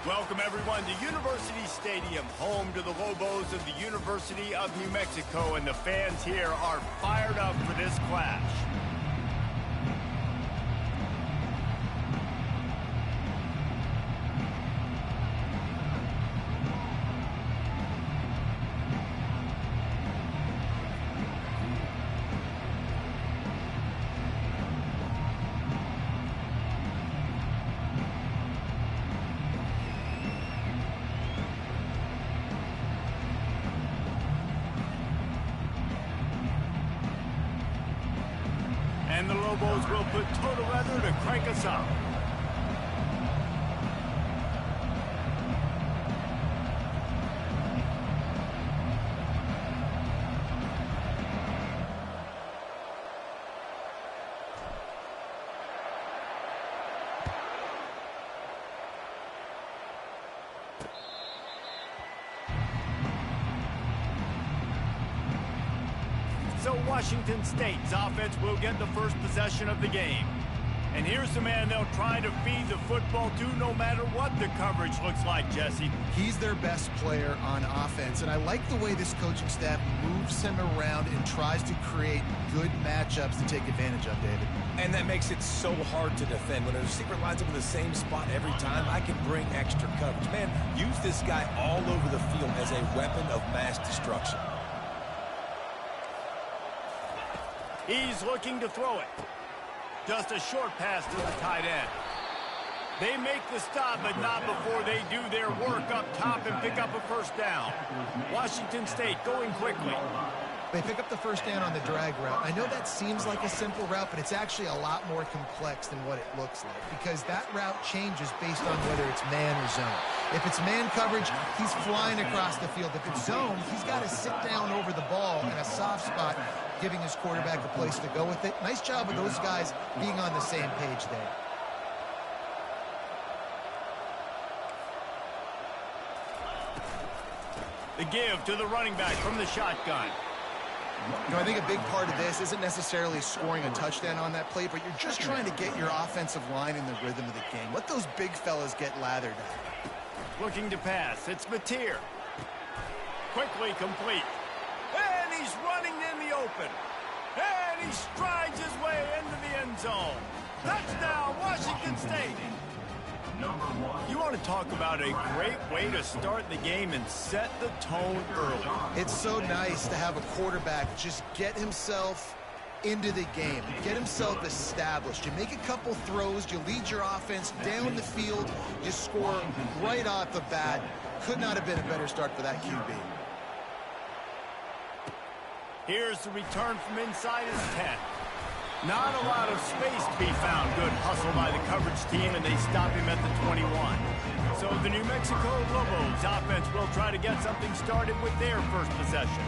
Welcome, everyone, to University Stadium, home to the Lobos of the University of New Mexico, and the fans here are fired up for this clash. And the Lobos will put total leather to crank us up. So Washington State's offense will get the first possession of the game. And here's the man they'll try to feed the football to no matter what the coverage looks like, Jesse. He's their best player on offense, and I like the way this coaching staff moves him around and tries to create good matchups to take advantage of, David. And that makes it so hard to defend. When a receiver lines up in the same spot every time, I can bring extra coverage. Man, use this guy all over the field as a weapon of mass destruction. He's looking to throw it. Just a short pass to the tight end. They make the stop, but not before they do their work up top and pick up a first down. Washington State going quickly. They pick up the first down on the drag route. I know that seems like a simple route, but it's actually a lot more complex than what it looks like, because that route changes based on whether it's man or zone. If it's man coverage, he's flying across the field. If it's zone, he's got to sit down over the ball in a soft spot, giving his quarterback a place to go with it. Nice job of those guys being on the same page there. The give to the running back from the shotgun. You know, I think a big part of this isn't necessarily scoring a touchdown on that play, but you're just trying to get your offensive line in the rhythm of the game. Let those big fellas get lathered. Looking to pass. It's Mateer. Quickly complete. And he's running in the open. And he strides his way into the end zone. Touchdown, Washington State. You want to talk about a great way to start the game and set the tone early. It's so nice to have a quarterback just get himself into the game, get himself established. You make a couple throws, you lead your offense down the field, you score right off the bat. Could not have been a better start for that QB. Here's the return from inside his 10. Not a lot of space to be found. Good hustle by the coverage team, and they stop him at the 21. So the New Mexico Lobos offense will try to get something started with their first possession.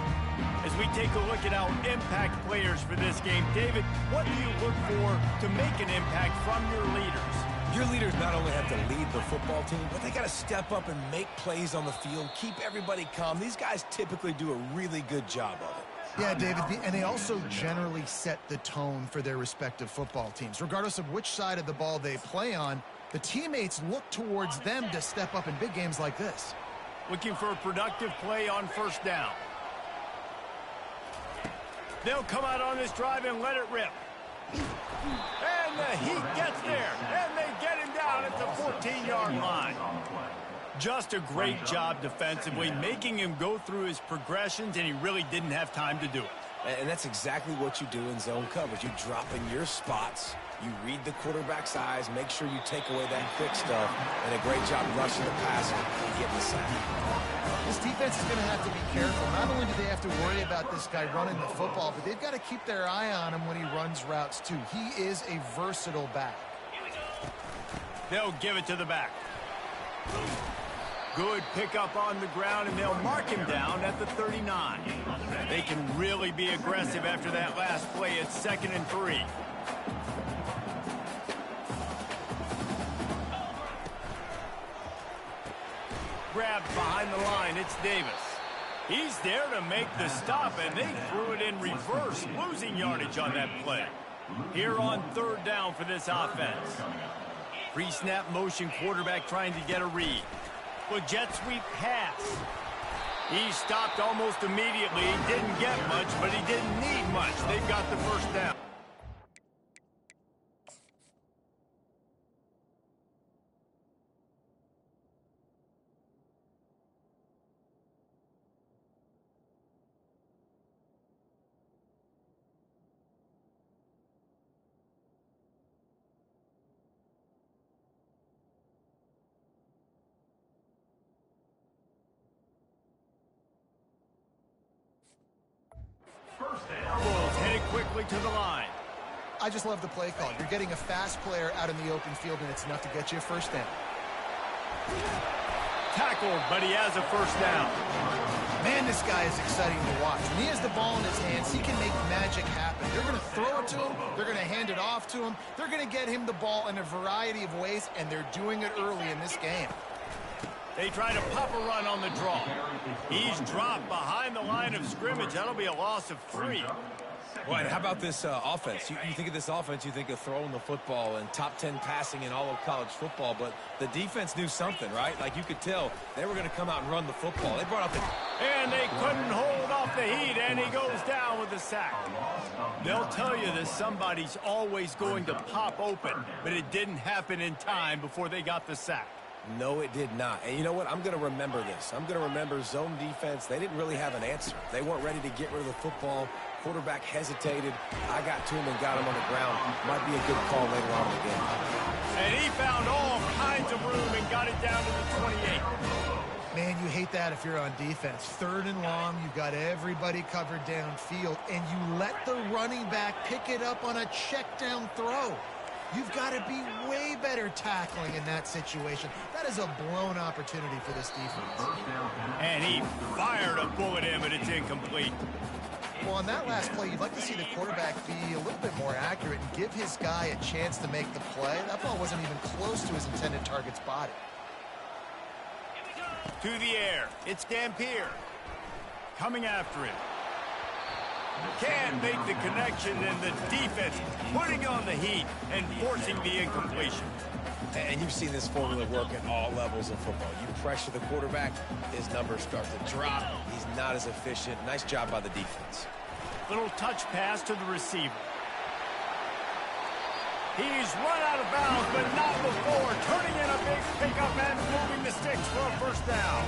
As we take a look at our impact players for this game, David, what do you look for to make an impact from your leaders? Your leaders not only have to lead the football team, but they got to step up and make plays on the field, keep everybody calm. These guys typically do a really good job of it. Yeah, David, and they also generally set the tone for their respective football teams. Regardless of which side of the ball they play on, the teammates look towards them to step up in big games like this. Looking for a productive play on first down. They'll come out on this drive and let it rip. And the Heat gets there, and they get him down at the 14-yard line. Just a great job defensively, making him go through his progressions, and he really didn't have time to do it. And that's exactly what you do in zone coverage. You drop in your spots, you read the quarterback's eyes, make sure you take away that quick stuff, and a great job rushing the passer and getting the sack. This defense is going to have to be careful. Not only do they have to worry about this guy running the football, but they've got to keep their eye on him when he runs routes, too. He is a versatile back. They'll give it to the back. Good pickup on the ground, and they'll mark him down at the 39. They can really be aggressive after that last play. It's 2nd and 3. Grabbed behind the line, it's Davis. He's there to make the stop, and they threw it in reverse, losing yardage on that play. Here on 3rd down for this offense. Pre-snap motion quarterback trying to get a read. Well, jet sweep pass. He stopped almost immediately. He didn't get much, but he didn't need much. They've got the first down. Bulls headed quickly to the line. I just love the play call. You're getting a fast player out in the open field, and it's enough to get you a first down. Tackled, but he has a first down. Man, this guy is exciting to watch. When he has the ball in his hands, he can make magic happen. They're going to throw it to him. They're going to hand it off to him. They're going to get him the ball in a variety of ways, and they're doing it early in this game. They try to pop a run on the draw. He's dropped behind the line of scrimmage. That'll be a loss of 3. Well, and how about this offense? You think of this offense, you think of throwing the football and top 10 passing in all of college football, but the defense knew something, right? Like you could tell they were going to come out and run the football. They brought out the... And they couldn't hold off the heat, and he goes down with a sack. They'll tell you that somebody's always going to pop open, but it didn't happen in time before they got the sack. No, it did not. And you know what? I'm going to remember this. I'm going to remember zone defense. They didn't really have an answer. They weren't ready to get rid of the football. Quarterback hesitated. I got to him and got him on the ground. Might be a good call later on in the game. And he found all kinds of room and got it down to the 28. Man, you hate that if you're on defense. 3rd and long, you've got everybody covered downfield, and you let the running back pick it up on a check down throw. You've got to be way better tackling in that situation. That is a blown opportunity for this defense. And he fired a bullet in, but it's incomplete. Well, on that last play, you'd like to see the quarterback be a little bit more accurate and give his guy a chance to make the play. That ball wasn't even close to his intended target's body. To the air. It's Dampier. Coming after him. Can't make the connection, and the defense putting on the heat and forcing the incompletion. And you've seen this formula work at all levels of football. You pressure the quarterback, his numbers start to drop. He's not as efficient. Nice job by the defense. Little touch pass to the receiver. He's run out of bounds, but not before turning in a big pickup and moving the sticks for a first down.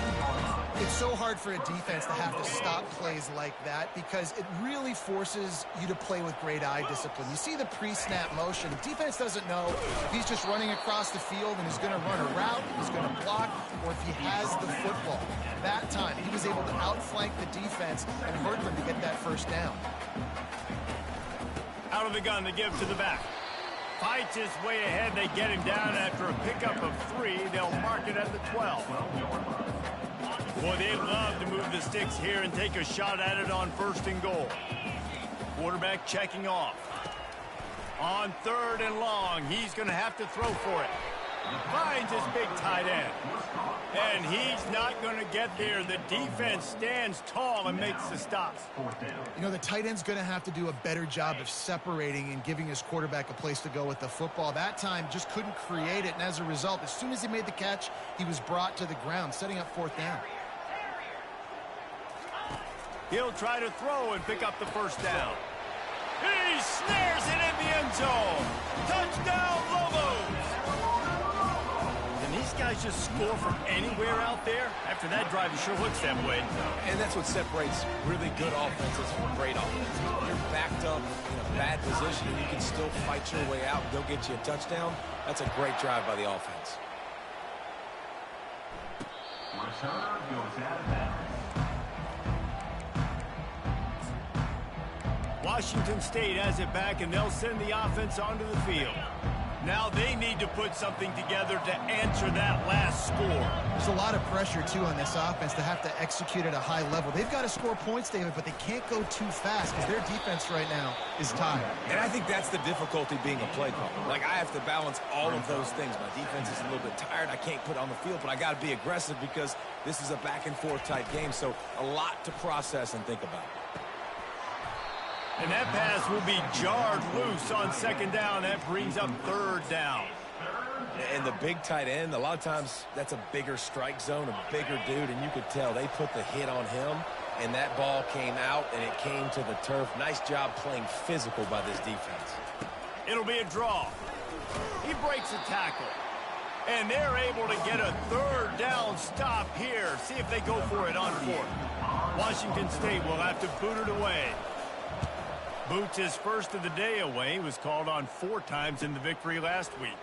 It's so hard for a defense to have to stop plays like that because it really forces you to play with great eye discipline. You see the pre-snap motion. The defense doesn't know if he's just running across the field and he's going to run a route, he's going to block, or if he has the football. That time, he was able to outflank the defense and hurt them to get that first down. Out of the gun to give to the back. Fights his way ahead. They get him down after a pickup of 3. They'll mark it at the 12. Boy, they love to move the sticks here and take a shot at it on 1st and goal. Quarterback checking off. On 3rd and long, he's going to have to throw for it. Finds his big tight end. And he's not going to get there. The defense stands tall and makes the stop. You know, the tight end's going to have to do a better job of separating and giving his quarterback a place to go with the football. That time just couldn't create it, and as a result, as soon as he made the catch, he was brought to the ground, setting up 4th down. He'll try to throw and pick up the first down. He snares it in the end zone. Touchdown, Lobos! Can these guys just score from anywhere out there? After that drive, it sure looks that way. And that's what separates really good offenses from great offenses. When you're backed up in a bad position and you can still fight your way out and go get you a touchdown, that's a great drive by the offense. Washington State has it back, and they'll send the offense onto the field. Now they need to put something together to answer that last score. There's a lot of pressure, too, on this offense to have to execute at a high level. They've got to score points, David, but they can't go too fast because their defense right now is tired. And I think that's the difficulty being a play caller. Like, I have to balance all of those things. My defense is a little bit tired. I can't put it on the field, but I got to be aggressive because this is a back-and-forth type game, so a lot to process and think about. And that pass will be jarred loose on 2nd down. That brings up 3rd down. And the big tight end, a lot of times that's a bigger strike zone, a bigger dude, and you could tell they put the hit on him, and that ball came out, and it came to the turf. Nice job playing physical by this defense. It'll be a draw. He breaks a tackle. And they're able to get a third down stop here. See if they go for it on fourth. Washington State will have to boot it away. Boots his first of the day away. He was called on 4 times in the victory last week.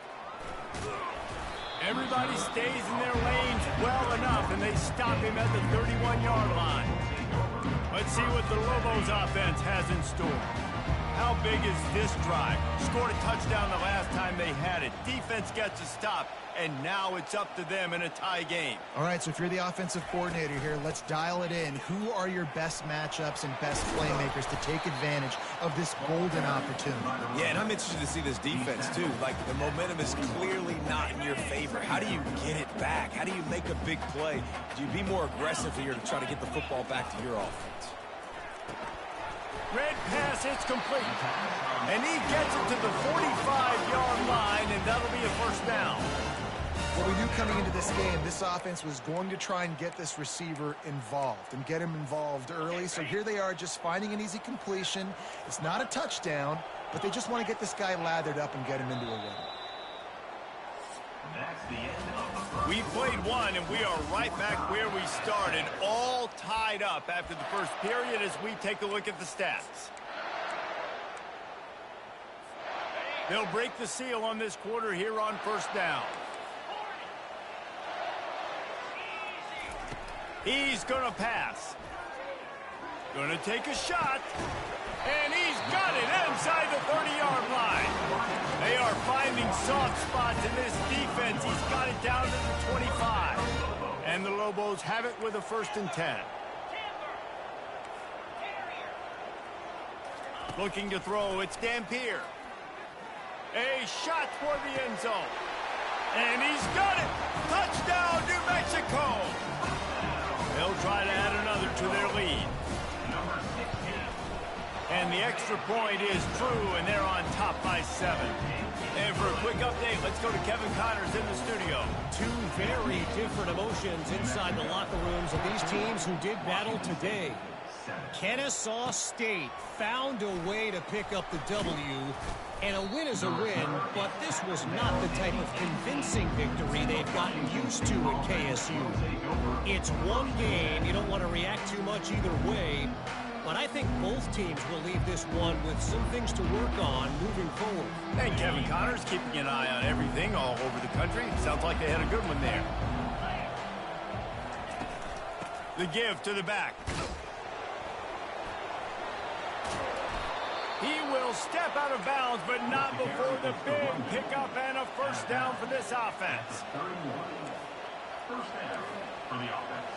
Everybody stays in their lanes well enough, and they stop him at the 31-yard line. Let's see what the Lobos offense has in store. How big is this drive? Scored a touchdown the last time they had it. Defense gets a stop, and now it's up to them in a tie game. All right, so if you're the offensive coordinator here, let's dial it in. Who are your best matchups and best playmakers to take advantage of this golden opportunity? Yeah, and I'm interested to see this defense, too. Like, the momentum is clearly not in your favor. How do you get it back? How do you make a big play? Do you be more aggressive here to try to get the football back to your offense? Red pass, it's complete. And he gets it to the 45-yard line, and that'll be a first down. Well, we knew coming into this game, this offense was going to try and get this receiver involved and get him involved early. So here they are just finding an easy completion. It's not a touchdown, but they just want to get this guy lathered up and get him into a rhythm. We played one, and we are right back where we started, all tied up after the first period as we take a look at the stats. They'll break the seal on this quarter here on first down. He's going to pass. Going to take a shot. And he's got it inside the 30-yard line. They are finding soft spots in this defense. He's got it down to the 25. And the Lobos have it with a 1st and 10. Looking to throw, it's Dampier. A shot toward the end zone. And he's got it. Touchdown, New Mexico. They'll try to add another to their lead. And the extra point is true, and they're on top by 7. And for a quick update, let's go to Kevin Connors in the studio. 2 very different emotions inside the locker rooms of these teams who did battle today. Kennesaw State found a way to pick up the W, and a win is a win, but this was not the type of convincing victory they've gotten used to at KSU. It's one game. You don't want to react too much either way. But I think both teams will leave this one with some things to work on moving forward. And Kevin Connors keeping an eye on everything all over the country. Sounds like they had a good one there. The give to the back. He will step out of bounds, but not before the big pickup and a first down for this offense. First down for the offense.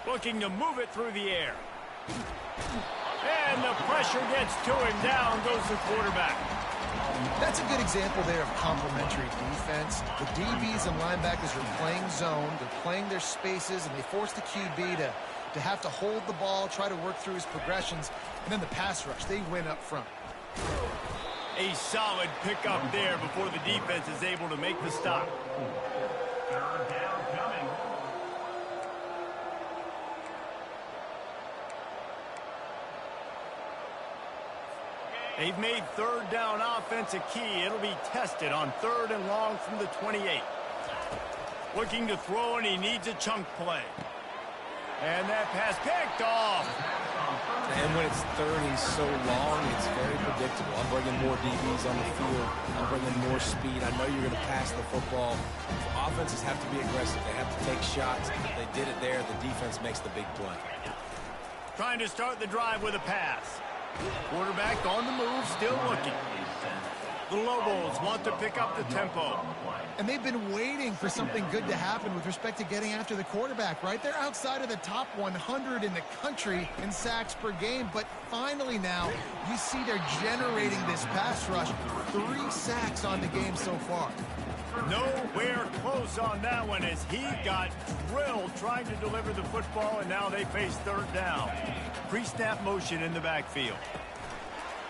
Looking to move it through the air. And the pressure gets to him. Down goes the quarterback. That's a good example there of complementary defense. The DBs and linebackers are playing zone. They're playing their spaces, and they force the QB to have to hold the ball, try to work through his progressions. And then the pass rush, they win up front. A solid pickup there before the defense is able to make the stop. Third down coming. They've made third down offense a key. It'll be tested on 3rd and long from the 28. Looking to throw, and he needs a chunk play. And that pass picked off. And when it's 3rd and so long, it's very predictable. I'm bringing more DBs on the field. I'm bringing more speed. I know you're going to pass the football. Offenses have to be aggressive. They have to take shots. They did it there. The defense makes the big play. Trying to start the drive with a pass. Quarterback on the move, still looking. The Lobos want to pick up the tempo. And they've been waiting for something good to happen with respect to getting after the quarterback, right? They're outside of the top 100 in the country in sacks per game, but finally now you see they're generating this pass rush. 3 sacks on the game so far. Nowhere close on that one as he got drilled trying to deliver the football, and now they face third down. Pre-snap motion in the backfield.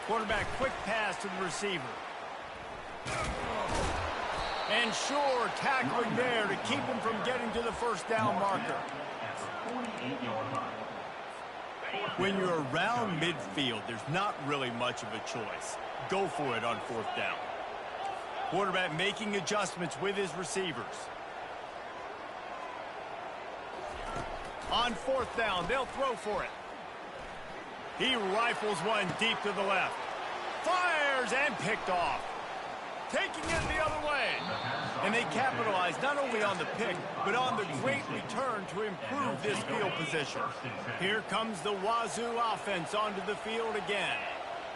Quarterback quick pass to the receiver. And sure, tackling there to keep him from getting to the first down marker. When you're around midfield, there's not really much of a choice. Go for it on fourth down. Quarterback making adjustments with his receivers. On fourth down, they'll throw for it. He rifles one deep to the left. Fires and picked off. Taking it the other way. And they capitalize not only on the pick, but on the great return to improve this field position. Here comes the Wazoo offense onto the field again.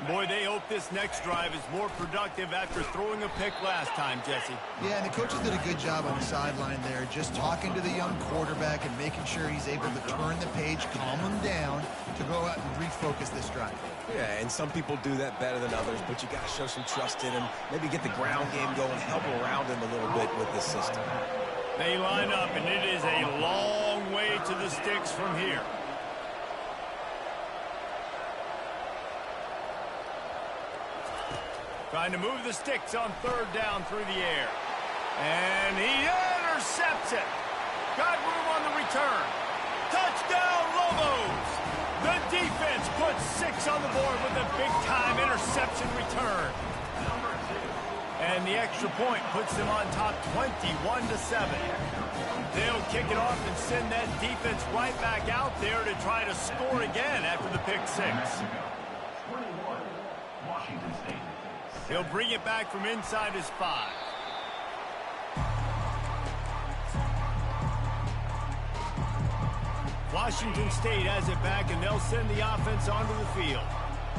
Boy, they hope this next drive is more productive after throwing a pick last time, Jesse. Yeah, and the coaches did a good job on the sideline there, just talking to the young quarterback and making sure he's able to turn the page, calm him down to go out and refocus this drive. Yeah, and some people do that better than others, but you got to show some trust in him. Maybe get the ground game going, help around him a little bit with this system. They line up, and it is a long way to the sticks from here. Trying to move the sticks on third down through the air. And he intercepts it. Got room on the return. Touchdown, Lobos! The defense puts 6 on the board with a big-time interception return. And the extra point puts them on top 21-7. They'll kick it off and send that defense right back out there to try to score again after the pick 6. Washington State. He'll bring it back from inside his 5. Washington State has it back, and they'll send the offense onto the field.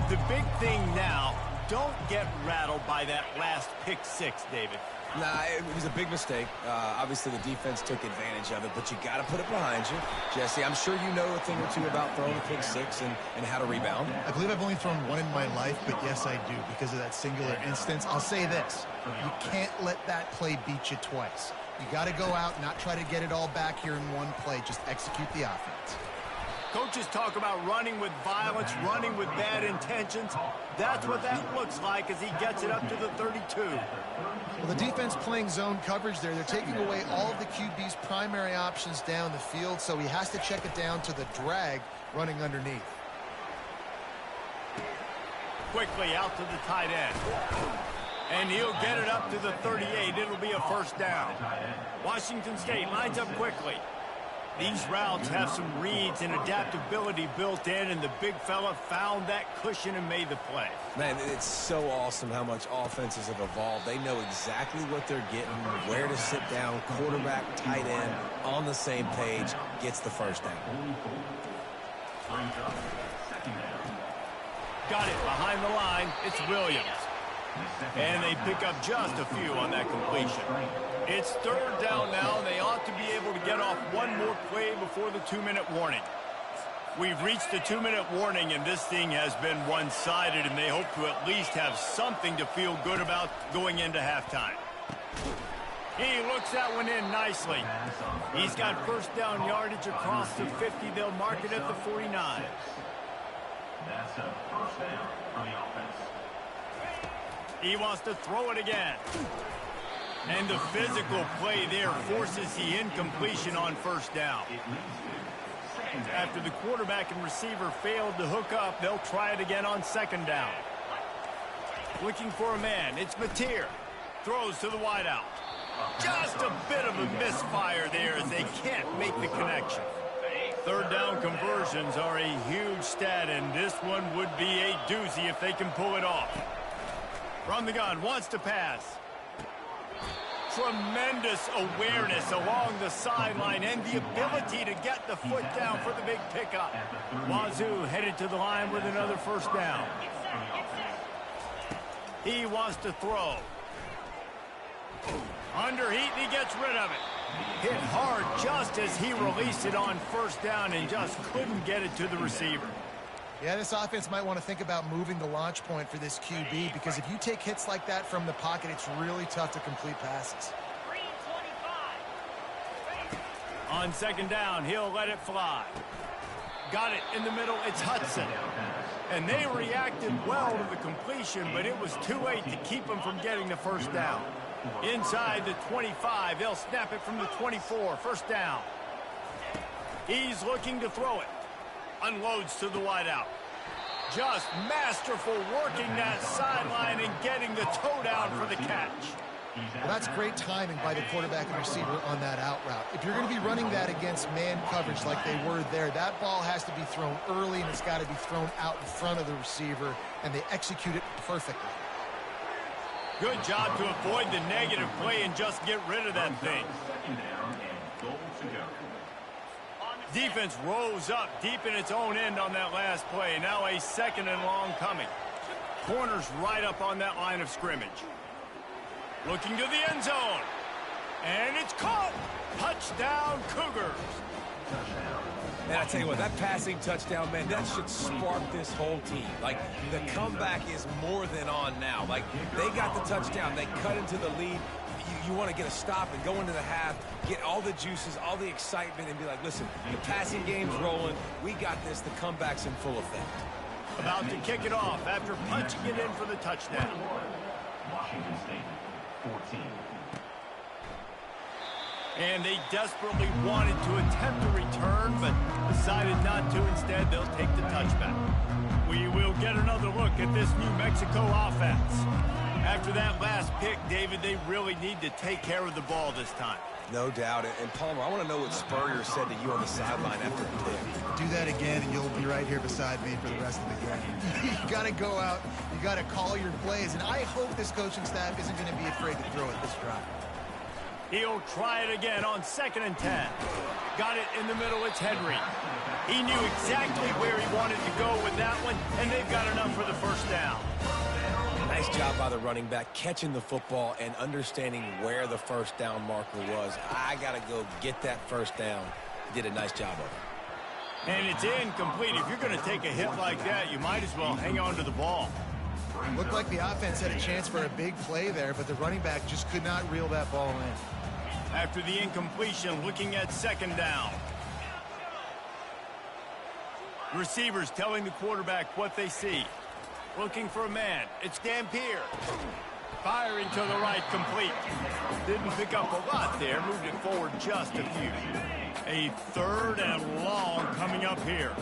The big thing now, don't get rattled by that last pick 6, David. Nah, it was a big mistake. Obviously, the defense took advantage of it, but you got to put it behind you. Jesse, I'm sure you know a thing or two about throwing a pick 6 and how to rebound. I believe I've only thrown one in my life, but yes, I do, because of that singular instance. I'll say this. You can't let that play beat you twice. You got to go out, not try to get it all back here in one play. Just execute the offense. Coaches talk about running with violence, running with bad intentions. That's what that looks like as he gets it up to the 32. Well, the defense playing zone coverage there. They're taking away all of the QB's primary options down the field, so he has to check it down to the drag running underneath. Quickly out to the tight end. And he'll get it up to the 38. It'll be a first down. Washington State lines up quickly. These routes have some reads and adaptability built in, and the big fella found that cushion and made the play. Man, it's so awesome how much offenses have evolved. They know exactly what they're getting, where to sit down, quarterback, tight end, on the same page, gets the first down. Got it behind the line. It's Williams. And they pick up just a few on that completion. It's third down now, and they ought to be able to get off one more play before the 2-minute warning. We've reached the 2-minute warning, and this thing has been one-sided, and they hope to at least have something to feel good about going into halftime. He looks that one in nicely. He's got first down yardage across the 50. They'll mark it at the 49. That's a first down for the offense. He wants to throw it again. And the physical play there forces the incompletion on first down. After the quarterback and receiver failed to hook up, they'll try it again on second down. Looking for a man. It's Mateer. Throws to the wideout. Just a bit of a misfire there as they can't make the connection. Third down conversions are a huge stat, and this one would be a doozy if they can pull it off. From the gun, wants to pass. Tremendous awareness along the sideline and the ability to get the foot down for the big pickup. Wazoo headed to the line with another first down. He wants to throw. Under heat, and he gets rid of it. Hit hard just as he released it on first down and just couldn't get it to the receiver. Yeah, this offense might want to think about moving the launch point for this QB, because if you take hits like that from the pocket, it's really tough to complete passes. On second down, he'll let it fly. Got it in the middle. It's Hudson. And they reacted well to the completion, but it was too late to keep them from getting the first down. Inside the 25, they'll snap it from the 24. First down. He's looking to throw it. Unloads to the wideout. Just masterful working that sideline and getting the toe down for the catch. Well, that's great timing by the quarterback and receiver on that out route. If you're going to be running that against man coverage like they were there, that ball has to be thrown early and it's got to be thrown out in front of the receiver, and they execute it perfectly. Good job to avoid the negative play and just get rid of that thing. Defense rose up deep in its own end on that last play. Now a second and long coming. Corners right up on that line of scrimmage. Looking to the end zone. And it's caught. Touchdown, Cougars. And I tell you what, that passing touchdown, man, that should spark this whole team. Like, the comeback is more than on now. Like, they got the touchdown. They cut into the lead. You want to get a stop and go into the half, get all the juices, all the excitement, and be like, listen, the passing game's rolling. We got this. The comeback's in full effect. About to kick it off after punching it in for the touchdown. Washington State, 14. And they desperately wanted to attempt a return, but decided not to. Instead, they'll take the touchback. We will get another look at this New Mexico offense. After that last pick, David, they really need to take care of the ball this time. No doubt. And Palmer, I want to know what Spurrier said to you on the sideline after the pick. Do that again, and you'll be right here beside me for the rest of the game. You got to go out. You got to call your plays, and I hope this coaching staff isn't going to be afraid to throw it this drive. He'll try it again on 2nd and 10. Got it in the middle. It's Henry. He knew exactly where he wanted to go with that one, and they've got enough for the first down. Nice job by the running back, catching the football and understanding where the first down marker was. I got to go get that first down. Did a nice job of it. And it's incomplete. If you're going to take a hit like that, you might as well hang on to the ball. Looked like the offense had a chance for a big play there, but the running back just could not reel that ball in. After the incompletion, looking at 2nd down. Receivers telling the quarterback what they see. Looking for a man. It's Dampier. Firing to the right, complete. Didn't pick up a lot there. Moved it forward just a few. A 3rd and long coming up here.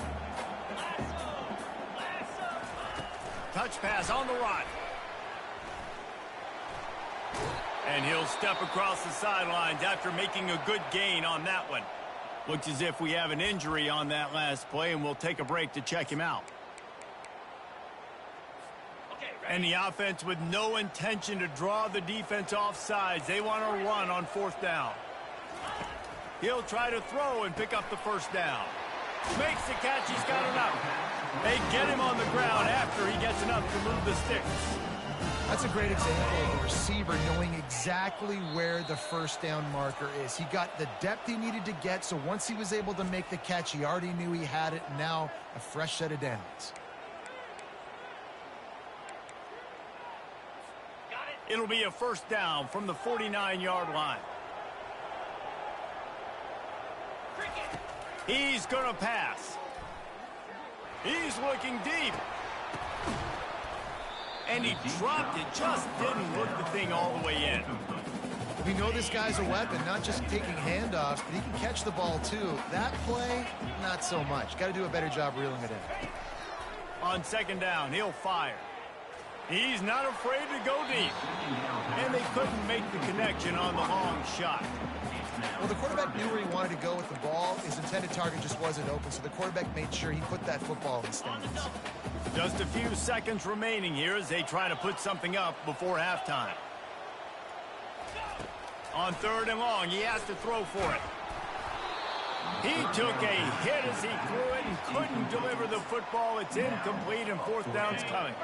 Touch pass on the right. And he'll step across the sidelines after making a good gain on that one. Looks as if we have an injury on that last play, and we'll take a break to check him out. And the offense with no intention to draw the defense off sides. They want to run on 4th down. He'll try to throw and pick up the first down. Makes the catch. He's got enough. They get him on the ground after he gets enough to move the sticks. That's a great example of a receiver knowing exactly where the first down marker is. He got the depth he needed to get, so once he was able to make the catch, he already knew he had it. Now a fresh set of downs. It'll be a first down from the 49-yard line. He's going to pass. He's looking deep. And he dropped it. Just didn't look the thing all the way in. We know this guy's a weapon, not just taking handoffs, but he can catch the ball too. That play, not so much. Got to do a better job reeling it in. On 2nd down, he'll fire. He's not afraid to go deep. And they couldn't make the connection on the long shot. Well, the quarterback knew where he wanted to go with the ball. His intended target just wasn't open, so the quarterback made sure he put that football in the stands. Just a few seconds remaining here as they try to put something up before halftime. On 3rd and long, he has to throw for it. He took a hit as he threw it and couldn't deliver the football. It's incomplete and 4th down's coming.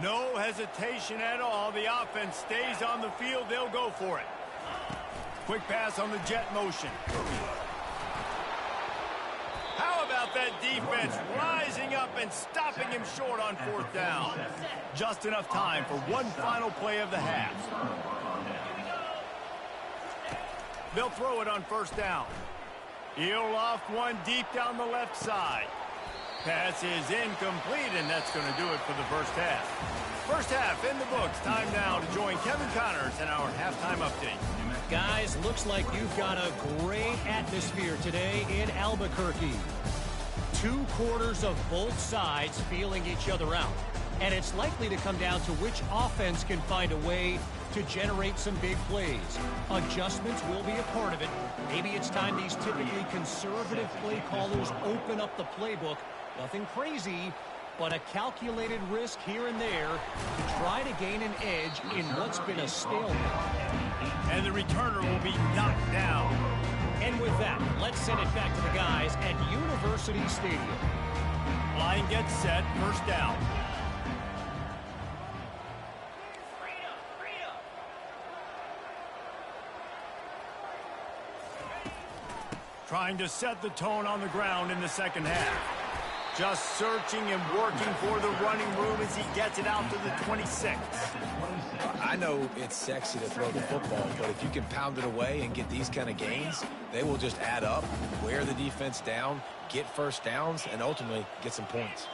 No hesitation at all. The offense stays on the field. They'll go for it. Quick pass on the jet motion. How about that defense rising up and stopping him short on 4th down? Just enough time for one final play of the half. They'll throw it on 1st down. He'll loft one deep down the left side. Pass is incomplete, and that's going to do it for the first half. First half in the books. Time now to join Kevin Connors in our halftime update. Guys, looks like you've got a great atmosphere today in Albuquerque. 2 quarters of both sides feeling each other out. And it's likely to come down to which offense can find a way to generate some big plays. Adjustments will be a part of it. Maybe it's time these typically conservative play callers open up the playbook. Nothing crazy, but a calculated risk here and there to try to gain an edge in what's been a stalemate. And the returner will be knocked down. And with that, let's send it back to the guys at University Stadium. Line gets set, first down. Trying to set the tone on the ground in the second half. Just searching and working for the running room as he gets it out to the 26. I know it's sexy to throw the football, but if you can pound it away and get these kind of gains, they will just add up, wear the defense down, get first downs, and ultimately get some points.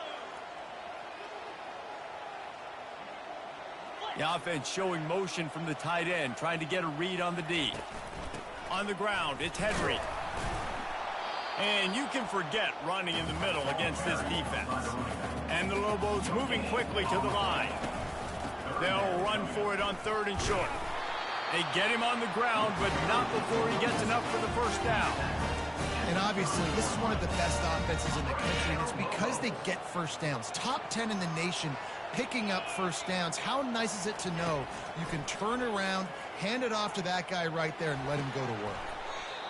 The offense showing motion from the tight end, trying to get a read on the D. On the ground, it's Henry. And you can forget running in the middle against this defense. And the Lobos moving quickly to the line. They'll run for it on 3rd and short. They get him on the ground, but not before he gets enough for the first down. And obviously, this is one of the best offenses in the country, and it's because they get first downs. Top 10 in the nation picking up first downs. How nice is it to know you can turn around, hand it off to that guy right there, and let him go to work.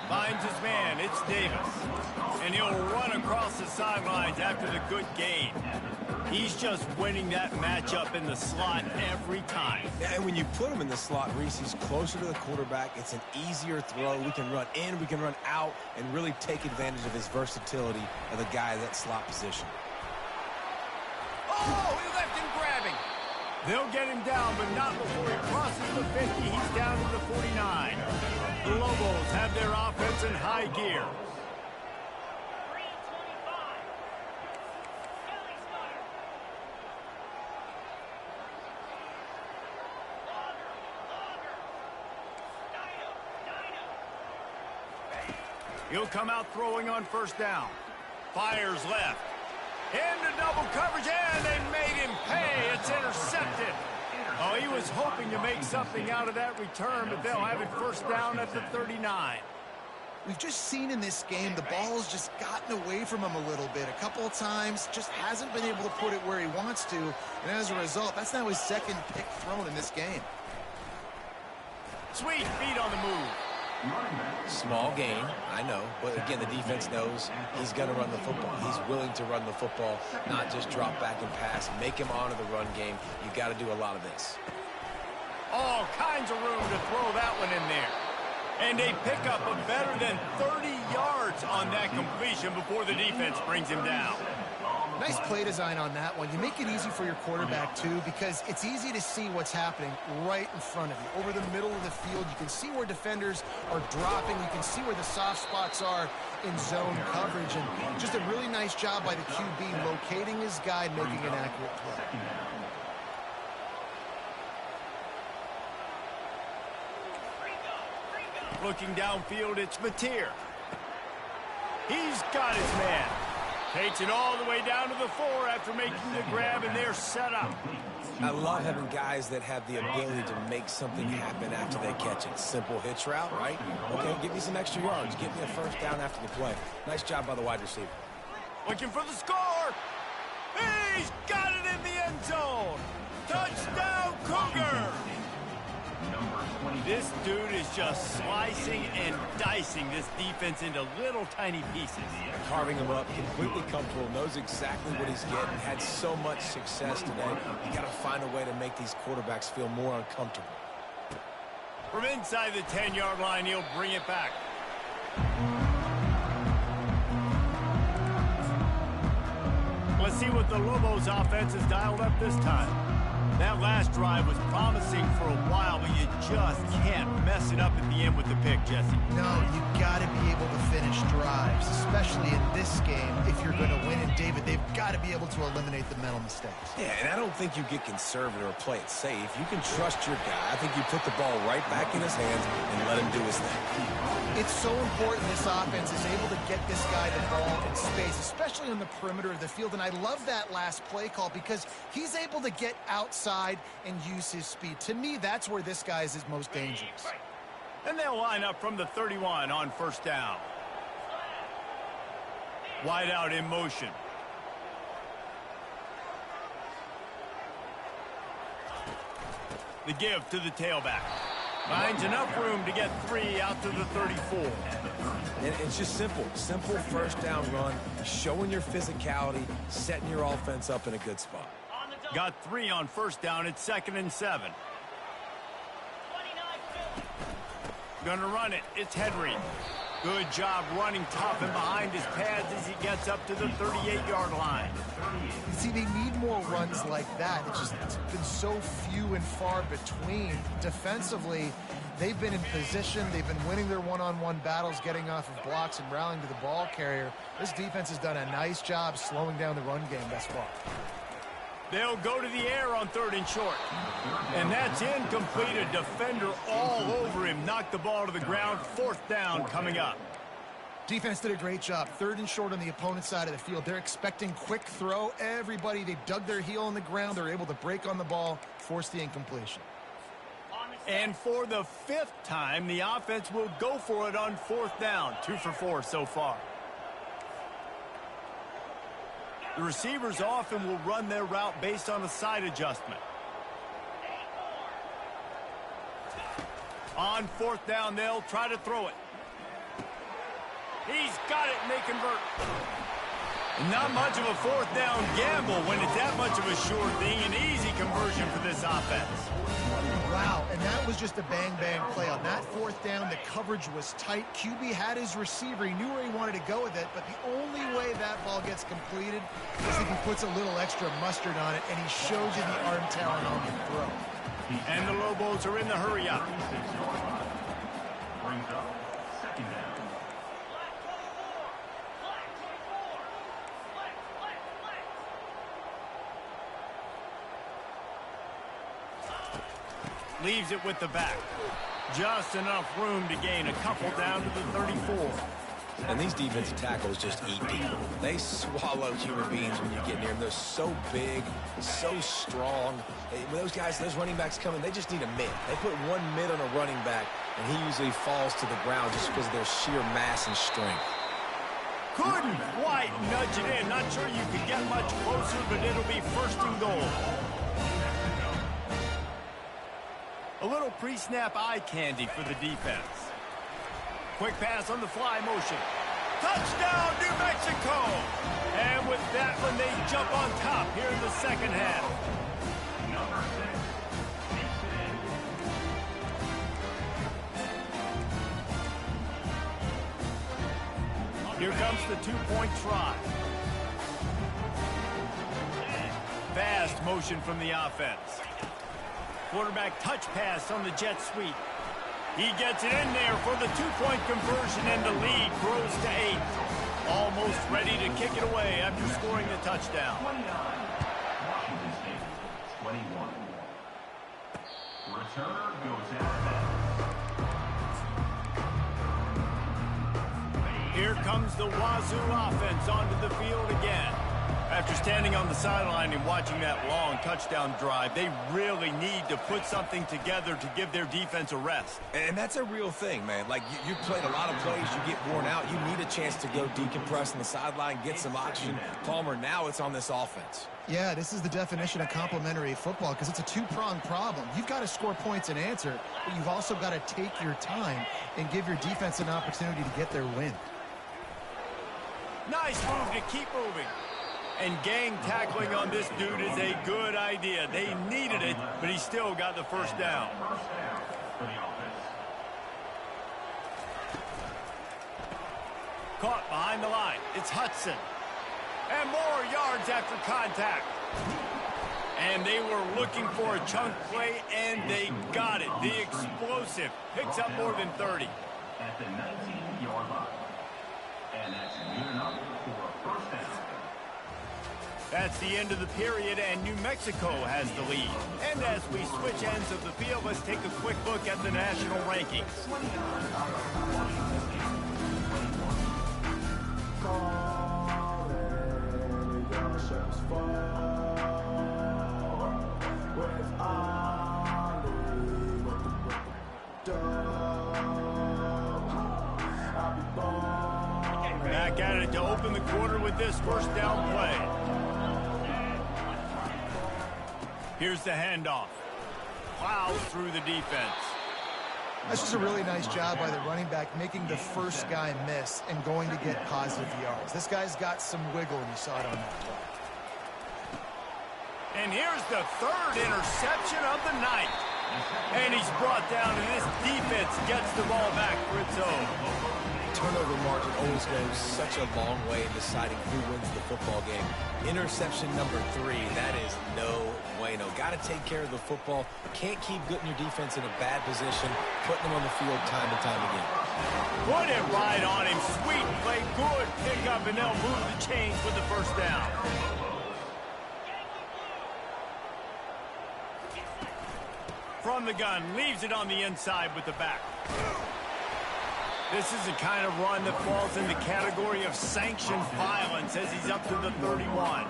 Finds his man, it's Davis. And he'll run across the sidelines after the good gain. He's just winning that matchup in the slot every time. And when you put him in the slot, Reese, he's closer to the quarterback. It's an easier throw. We can run in, we can run out, and really take advantage of his versatility of the guy in that slot position. Oh, he left him grabbing. They'll get him down, but not before he crosses the 50. He's down to the 49. The Lobos have their offense in high gear. He'll come out throwing on first down. Fires left. Into double coverage, and they made him pay. It's intercepted. Oh, he was hoping to make something out of that return, but they'll have it first down at the 39. We've just seen in this game the ball's just gotten away from him a little bit. A couple of times, just hasn't been able to put it where he wants to. And as a result, that's now his 2nd pick thrown in this game. Sweet feet on the move. Small gain, I know, but again, the defense knows he's going to run the football. He's willing to run the football, not just drop back and pass, make him honor the run game. You got to do a lot of this. All kinds of room to throw that one in there. And they pick up a better than 30 yards on that completion before the defense brings him down. Nice play design on that one. You make it easy for your quarterback, too, because it's easy to see what's happening right in front of you. Over the middle of the field, you can see where defenders are dropping. You can see where the soft spots are in zone coverage. And just a really nice job by the QB locating his guy and making an accurate throw. Looking downfield, it's Mateer. He's got his man. Takes it all the way down to the 4 after making the grab, and they're set up. I love having guys that have the ability to make something happen after they catch it. Simple hitch route, right? Okay, give me some extra yards. Give me a first down after the play. Nice job by the wide receiver. Looking for the score. He's got it in the end zone. Touchdown, Cougar. This dude is just slicing and dicing this defense into little tiny pieces. Carving him up, completely comfortable, knows exactly what he's getting, had so much success today. You got to find a way to make these quarterbacks feel more uncomfortable. From inside the 10-yard line, he'll bring it back. Let's see what the Lobos offense has dialed up this time. That last drive was promising for a while, but you just can't mess it up at the end with the pick, Jesse. No, you got to be able to finish drives, especially in this game. If you're going to win, and David, they've got to be able to eliminate the mental mistakes. Yeah, and I don't think you get conservative or play it safe. You can trust your guy. I think you put the ball right back in his hands and let him do his thing. It's so important this offense is able to get this guy the ball in space, especially on the perimeter of the field. And I love that last play call because he's able to get outside and use his speed. To me, that's where this guy is his most dangerous. And they'll line up from the 31 on first down. Wide out in motion. The give to the tailback. Finds enough room to get 3 out to the 34. And it's just simple. Simple first down run, showing your physicality, setting your offense up in a good spot. Got 3 on first down. It's 2nd and 7. Gonna run it. It's Henry. Good job running tough and behind his pads as he gets up to the 38-yard line. See, they need more runs like that. It's been so few and far between. Defensively, they've been in position. They've been winning their one-on-one battles, getting off of blocks and rallying to the ball carrier. This defense has done a nice job slowing down the run game thus far. They'll go to the air on 3rd and short. And that's incomplete. A defender all over him. Knocked the ball to the ground. 4th down coming up. Defense did a great job. 3rd and short on the opponent's side of the field. They're expecting quick throw. Everybody, they dug their heel on the ground. They're able to break on the ball, force the incompletion. And for the 5th time, the offense will go for it on 4th down. 2 for 4 so far. The receivers often will run their route based on a side adjustment. On 4th down, they'll try to throw it. He's got it, and they convert. Not much of a 4th down gamble when it's that much of a sure thing. An easy conversion for this offense. Wow, and that was just a bang-bang play. On that 4th down, the coverage was tight. QB had his receiver. He knew where he wanted to go with it, but the only way that ball gets completed is if he puts a little extra mustard on it, and he shows you the arm talent on the throw. And the Lobos are in the hurry-up. Brings up 2nd down. Leaves it with the back. Just enough room to gain a couple down to the 34. And these defensive tackles just eat people. They swallow human beings when you get near them. They're so big, so strong. When those guys, those running backs come in, they just need a mid. They put one mid on a running back, and he usually falls to the ground just because of their sheer mass and strength. Couldn't quite nudge it in. Not sure you could get much closer, but it'll be 1st and goal. A little pre-snap eye candy for the defense. Quick pass on the fly motion. Touchdown, New Mexico! And with that one, they jump on top here in the 2nd half. Number 6, Here comes the 2-point try. Fast motion from the offense. Quarterback touch pass on the jet sweep. He gets it in there for the 2-point conversion, and the lead grows to 8. Almost ready to kick it away after scoring the touchdown. 29. Washington State, 21. Returner goes out. Here comes the Wazoo offense onto the field again. After standing on the sideline and watching that long touchdown drive, they really need to put something together to give their defense a rest. And that's a real thing, man. Like, you played a lot of plays, you get worn out. You need a chance to go decompress on the sideline, get some oxygen. Palmer, now it's on this offense. Yeah, this is the definition of complementary football because it's a two-pronged problem. You've got to score points and answer, but you've also got to take your time and give your defense an opportunity to get their win. Nice move to keep moving. And gang tackling on this dude is a good idea. They needed it, but he still got the 1st down. First down for the offense. Caught behind the line. It's Hudson. And more yards after contact. And they were looking for a chunk play, and they got it. The explosive picks up more than 30. At the 19-yard line. And that's good enough for a first down. That's the end of the period, and New Mexico has the lead. And as we switch ends of the field, let's take a quick look at the national rankings. Back at it to open the quarter with this first down play. Here's the handoff. Plows through the defense. That's just a really nice job by the running back, making the first guy miss and going to get positive yards. This guy's got some wiggle, and you saw it on that play. And here's the third interception of the night. And he's brought down, and this defense gets the ball back for its own. Turnover margin always goes such a long way in deciding who wins the football game. Interception number 3, that is no bueno. Got to take care of the football. Can't keep getting your defense in a bad position, putting them on the field time and time again. Put it right on him. Sweet play, good pickup, and they'll move the chains with the first down. From the gun, leaves it on the inside with the back. This is the kind of run that falls in the category of sanctioned violence as he's up to the 31.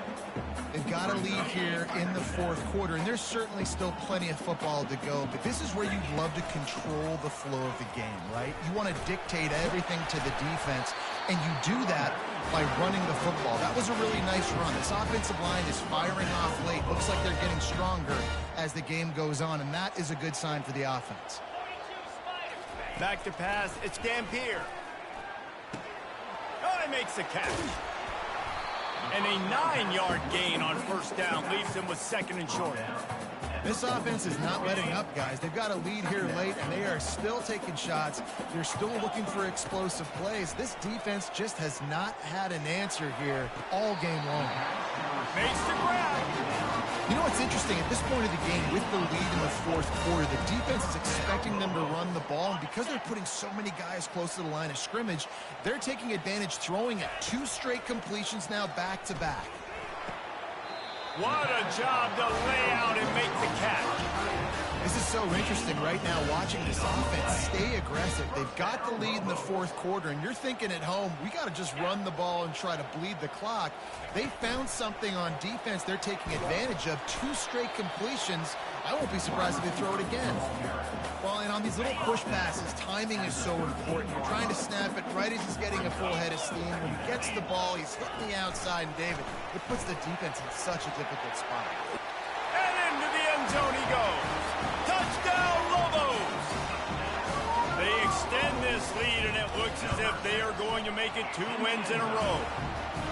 They've got a lead here in the fourth quarter, and there's certainly still plenty of football to go, but this is where you'd love to control the flow of the game, right? You want to dictate everything to the defense, and you do that by running the football. That was a really nice run. This offensive line is firing off late. Looks like they're getting stronger as the game goes on, and that is a good sign for the offense. Back to pass, it's Dampier. Oh, he makes the catch. And a 9-yard gain on first down leaves him with second and short. This offense is not letting up, guys. They've got a lead here late, and they are still taking shots. They're still looking for explosive plays. This defense just has not had an answer here all game long. Makes the grab. You know what's interesting? At this point of the game, with the lead in the fourth quarter, the defense is expecting them to run the ball, and because they're putting so many guys close to the line of scrimmage, they're taking advantage, throwing it 2 straight completions now back-to-back. What a job to lay out and make the catch. This is so interesting right now, watching this offense stay aggressive. They've got the lead in the fourth quarter, and you're thinking at home, we got to just run the ball and try to bleed the clock. They found something on defense they're taking advantage of. 2 straight completions. I won't be surprised if they throw it again. Well, and on these little push passes, timing is so important. You're trying to snap it right as he's getting a full head of steam. When he gets the ball, he's hitting the outside, and David, it puts the defense in such a difficult spot. And into the end zone he goes. Touchdown, Lobos! They extend this lead, and it looks as if they are going to make it 2 wins in a row.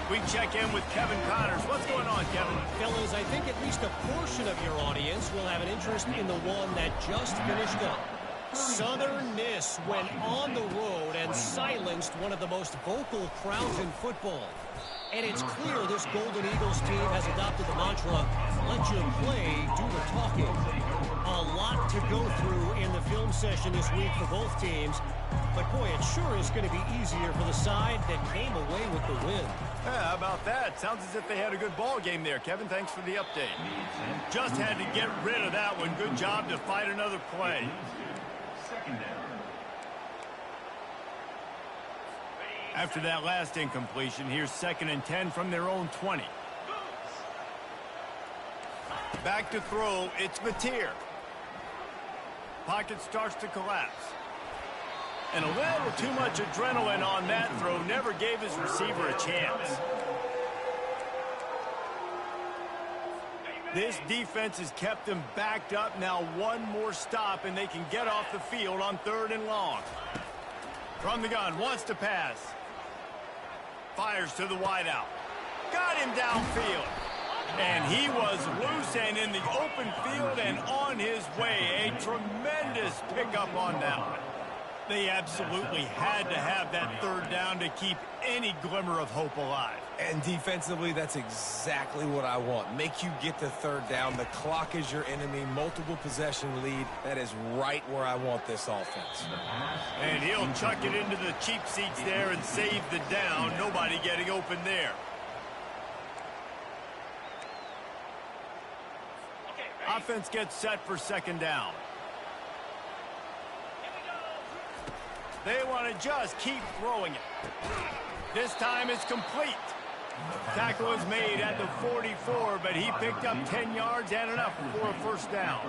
We check in with Kevin Connors. What's going on, Kevin? Fellas, I think at least a portion of your audience will have an interest in the one that just finished up. Southern Miss went on the road and silenced one of the most vocal crowds in football. And it's clear this Golden Eagles team has adopted the mantra, let your play do the talking. A lot to go through in the film session this week for both teams. But boy, it sure is going to be easier for the side that came away with the win. Yeah, how about that? Sounds as if they had a good ball game there. Kevin, thanks for the update. Just had to get rid of that one. Good job to fight another play. After that last incompletion, here's 2nd and 10 from their own 20. Back to throw, it's Mateer. Pocket starts to collapse. And a little too much adrenaline on that throw. Never gave his receiver a chance. This defense has kept them backed up. Now 1 more stop, and they can get off the field on 3rd and long. From the gun, wants to pass. Fires to the wideout. Got him downfield. And he was loose and in the open field and on his way. A tremendous pickup on that one. They absolutely had to have that third down to keep any glimmer of hope alive. And defensively, that's exactly what I want. Make you get the third down. The clock is your enemy. Multiple possession lead. That is right where I want this offense. And he'll chuck it into the cheap seats there and save the down. Nobody getting open there. Offense gets set for second down. They want to just keep throwing it. This time it's complete. Tackle is made at the 44, but he picked up 10 yards and enough for a first down.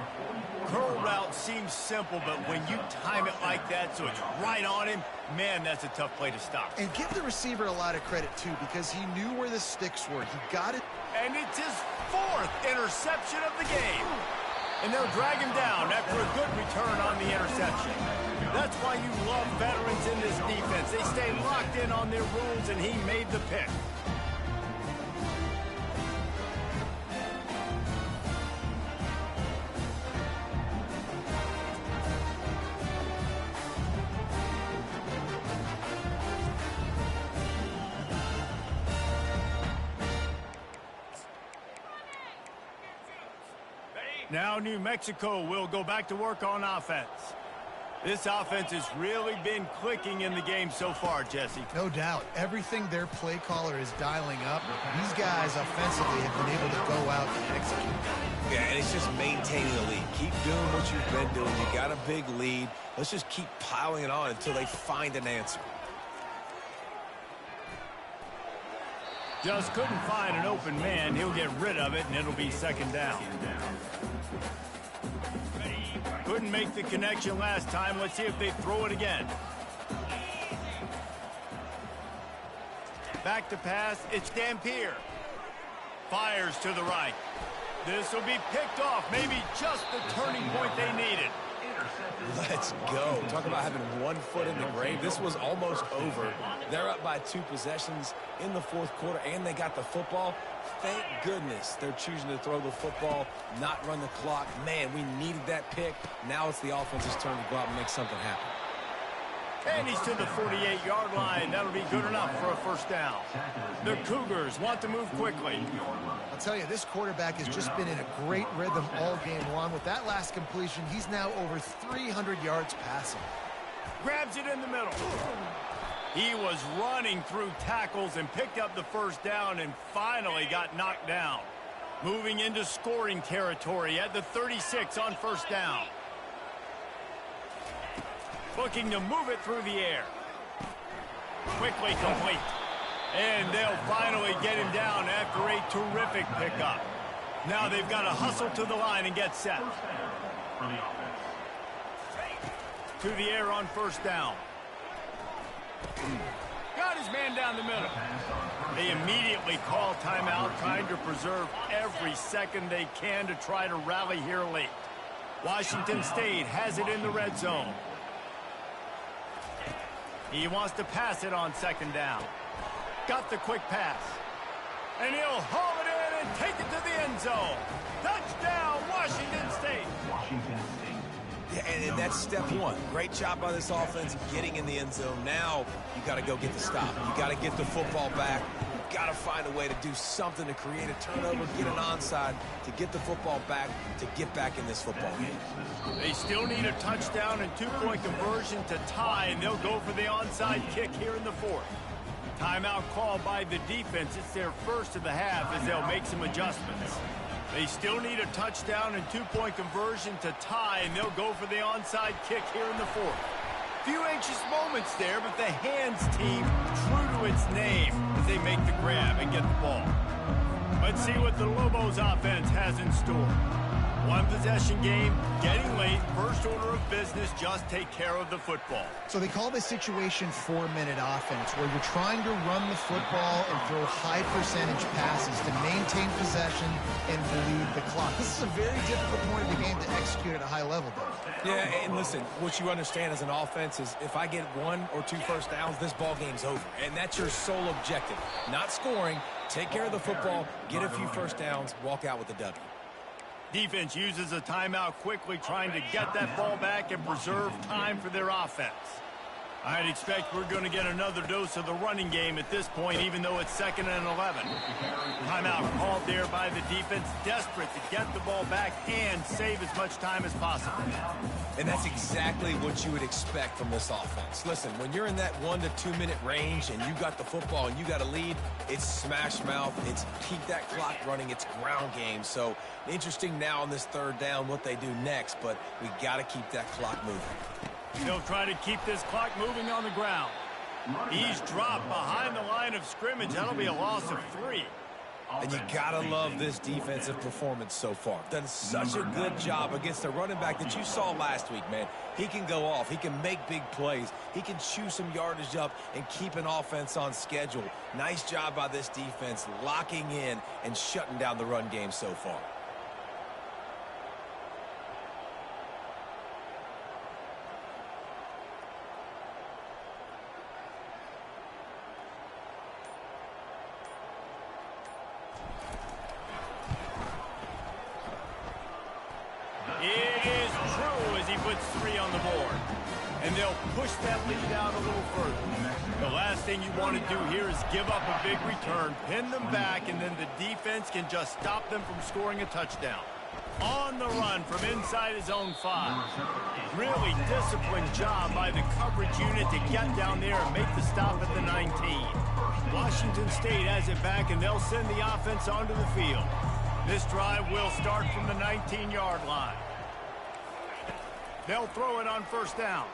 Curl route seems simple, but when you time it like that so it's right on him, man, that's a tough play to stop. And give the receiver a lot of credit, too, because he knew where the sticks were. He got it. And it's his fourth interception of the game. And they'll drag him down after a good return on the interception. That's why you love veterans in this defense. They stay locked in on their rules, and he made the pick. Now New Mexico will go back to work on offense. This offense has really been clicking in the game so far, Jesse. No doubt. Everything their play caller is dialing up, these guys offensively have been able to go out and execute. Yeah, and it's just maintaining the lead. Keep doing what you've been doing. You got a big lead. Let's just keep piling it on until they find an answer. Just couldn't find an open man. He'll get rid of it, and it'll be second down. Couldn't make the connection last time. Let's see if they throw it again. Back to pass. It's Dampier. Fires to the right. This will be picked off. Maybe just the turning point they needed. Let's go. Talk about having 1 foot in the grave. This was almost over. They're up by 2 possessions in the fourth quarter, and they got the football. Thank goodness they're choosing to throw the football, not run the clock. Man, we needed that pick. Now it's the offense's turn to go out and make something happen. And he's to the 48-yard line. That'll be good enough for a first down. The Cougars want to move quickly. I'll tell you, this quarterback has just been in a great rhythm all game long. With that last completion, he's now over 300 yards passing. Grabs it in the middle. He was running through tackles and picked up the first down and finally got knocked down. Moving into scoring territory at the 36 on first down. Looking to move it through the air. Quickly complete. And they'll finally get him down after a terrific pickup. Now they've got to hustle to the line and get set. To the air on first down. Got his man down the middle. They immediately call timeout, trying to preserve every second they can to try to rally here late. Washington State has it in the red zone. He wants to pass it on second down. Got the quick pass. And he'll haul it in and take it to the end zone. Touchdown, Washington State. Washington State. Yeah, and that's step 1. Great job by this offense getting in the end zone. Now you got to go get the stop. You got to get the football back. You got to find a way to do something to create a turnover, get an onside, to get the football back, to get back in this football game. They still need a touchdown and 2-point conversion to tie, and they'll go for the onside kick here in the fourth. Timeout called by the defense. It's their first of the half as they'll make some adjustments. They still need a touchdown and 2-point conversion to tie, and they'll go for the onside kick here in the fourth. Few anxious moments there, but the hands team true to its name as they make the grab and get the ball. Let's see what the Lobos offense has in store. 1 possession game, getting late, first order of business, just take care of the football. So they call this situation 4-minute offense, where you're trying to run the football and throw high percentage passes to maintain possession and bleed the clock. This is a very difficult point of the game to execute at a high level, though. Yeah, and listen, what you understand as an offense is if I get 1 or 2 first downs, this ball game's over. And that's your sole objective. Not scoring, take care of the football, get a few first downs, walk out with the W. Defense uses a timeout quickly, trying to get that ball back and preserve time for their offense. I'd expect we're going to get another dose of the running game at this point, even though it's 2nd and 11. Timeout called there by the defense, desperate to get the ball back and save as much time as possible. And that's exactly what you would expect from this offense. Listen, when you're in that 1 to 2 minute range and you got the football and you got a lead, it's smash mouth, it's keep that clock running, it's ground game. So interesting now on this 3rd down what they do next, but we got to keep that clock moving. They'll try to keep this clock moving on the ground. He's dropped behind the line of scrimmage. That'll be a loss of 3. And you gotta love this defensive performance so far. Done such a good job against the running back that you saw last week, man. He can go off. He can make big plays. He can chew some yardage up and keep an offense on schedule. Nice job by this defense locking in and shutting down the run game so far. It is true as he puts 3 on the board. And they'll push that lead out a little further. The last thing you want to do here is give up a big return, pin them back, and then the defense can just stop them from scoring a touchdown. On the run from inside his own 5. Really disciplined job by the coverage unit to get down there and make the stop at the 19. Washington State has it back, and they'll send the offense onto the field. This drive will start from the 19-yard line. They'll throw it on 1st down.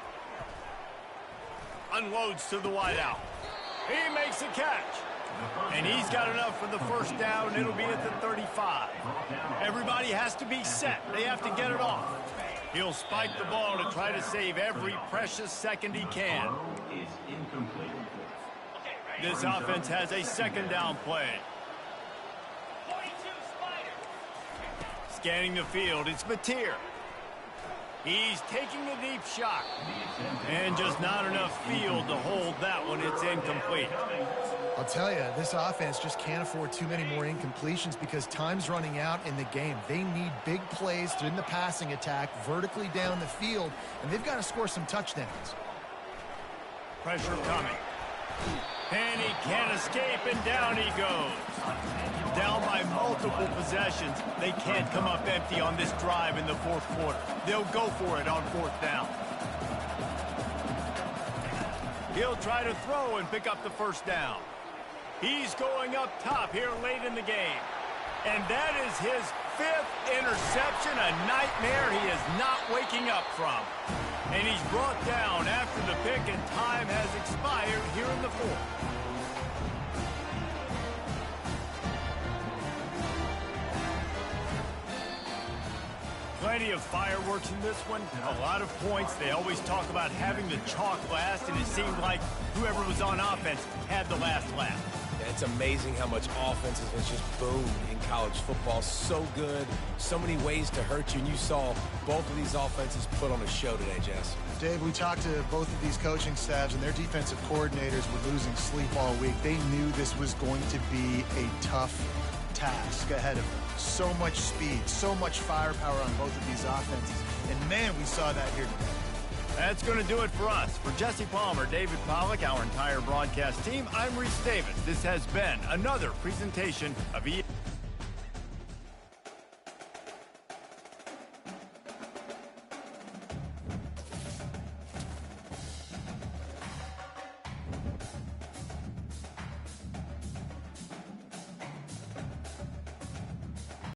Unloads to the wideout. He makes a catch. And he's got enough for the 1st down. It'll be at the 35. Everybody has to be set. They have to get it off. He'll spike the ball to try to save every precious second he can. This offense has a 2nd down play. Scanning the field, it's Mateer. He's taking a deep shot. And just not enough field to hold that one. It's incomplete. I'll tell you, this offense just can't afford too many more incompletions because time's running out in the game. They need big plays in the passing attack, vertically down the field, and they've got to score some touchdowns. Pressure coming. And he can't escape, and down he goes. Down by multiple possessions. They can't come up empty on this drive in the 4th quarter. They'll go for it on 4th down. He'll try to throw and pick up the 1st down. He's going up top here late in the game. And that is his 5th interception, a nightmare he is not waking up from. And he's brought down after the pick, and time has expired here in the 4th. Plenty of fireworks in this one. A lot of points. They always talk about having the chalk last, and it seemed like whoever was on offense had the last laugh. Yeah, it's amazing how much offense has just boomed in college football. So good, so many ways to hurt you, and you saw both of these offenses put on a show today, Jess. Dave, we talked to both of these coaching staffs, and their defensive coordinators were losing sleep all week. They knew this was going to be a tough task ahead of them. So much speed, so much firepower on both of these offenses. And, man, we saw that here today. That's going to do it for us. For Jesse Palmer, David Pollack, our entire broadcast team, I'm Reese Davis. This has been another presentation of